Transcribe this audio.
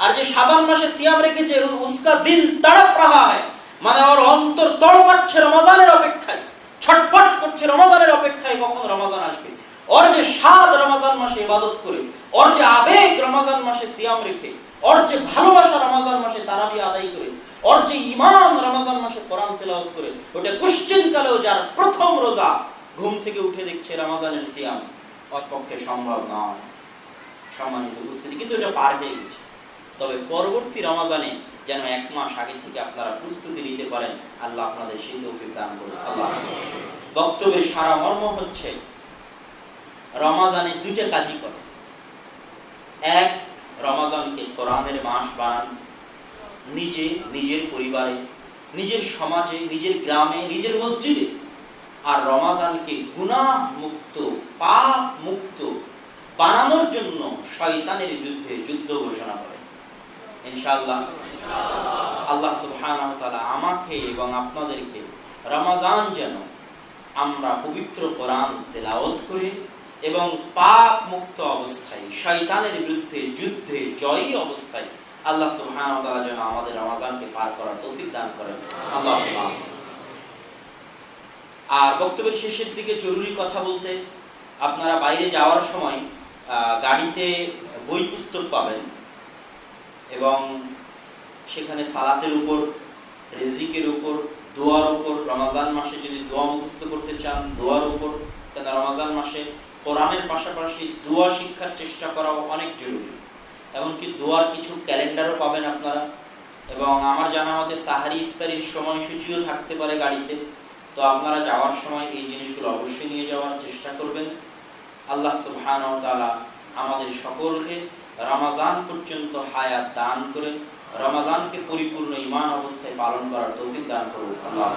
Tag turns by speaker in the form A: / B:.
A: আর যে শাবান মাসে সিয়াম রেখেছে উসকা দিল তড়প রাহা হ্যায়, মানে ওর অন্তর তড়পাচ্ছে রমজানের অপেক্ষায়, ছটফট করছে রমজানের অপেক্ষায় কখন রমজান আসবে। ওর যে স্বাদ রমজান মাসে ইবাদত করে, ওর যে আবেগ রমজান মাসে সিয়াম রেখে, ওর যে ভালোবাসা রমজান মাসে তারাবি আদায় করে, ওর যে ঈমান রমজান মাসে কোরআন তেলাওয়াত করে, ওটা কুশ্চিন কালেও যার প্রথম রোজা ঘুম থেকে উঠে দেখছে রমজানের সিয়াম, ওর পক্ষে সম্ভব নয়। সম্মানিত উপস্থিতি, কিন্তু এটা পার হয়ে গেছে। তবে পরবর্তী রমজানে যেন 1 মাস আগে থেকে আপনারা প্রস্তুতি নিতে পারেন। আল্লাহ আপনাদের সেই তৌফিক দান করুন। আল্লাহ। বক্তব্যের সারা মর্ম হচ্ছে রমজানে 2টা কাজই করে। 1, রমজানকে কোরআনের মাস বানান, নিজে, নিজের পরিবারে, নিজের সমাজে, নিজের গ্রামে, নিজের মসজিদে। আর রমজানকে গুনাহ মুক্ত, পাপ মুক্ত বানানোর জন্য শয়তানের বিরুদ্ধে যুদ্ধ ঘোষণা করে। ইনশাআল্লাহ আল্লাহ সুবহানাহু ওয়া তাআলা আমাকে এবং আপনাদেরকে রমজান যেন আমরা পবিত্র কোরআন তেলাওয়াত করে এবং পাপ মুক্ত অবস্থায়, শয়তানের বিরুদ্ধে যুদ্ধে জয়ী অবস্থায় আল্লাহ সুবহানাহু ওয়া তাআলা যেন আমাদের রমজানকে পার করার তৌফিক দান করেন। আল্লাহুম্মা। আর বক্তব্যের শেষের দিকে জরুরি কথা বলতে, আপনারা বাইরে যাওয়ার সময় গাড়িতে বই পুস্তক পাবেন এবং সেখানে সালাতের উপর, রিজিকের উপর, দোয়ার উপর, রমজান মাসে যদি দোয়া মুখস্থ করতে চান দোয়ার উপর, কেন রমজান মাসে কোরআনের পাশাপাশি দোয়া শিক্ষার চেষ্টা করাও অনেক জরুরি। এমনকি দোয়ার কিছু ক্যালেন্ডারও পাবেন আপনারা। এবং আমার জানা মতে সাহারি ইফতারির সময়সূচিও থাকতে পারে গাড়িতে। তো আপনারা যাওয়ার সময় এই জিনিসগুলো অবশ্যই নিয়ে যাওয়ার চেষ্টা করবেন। আল্লাহ সুবহানাহু ওয়া তাআলা আমাদের সকলকে রমজান পর্যন্ত হায়াত দান করে রমজানকে পরিপূর্ণ ঈমান অবস্থায় পালন করার তৌফিক দান করুন। আল্লাহ।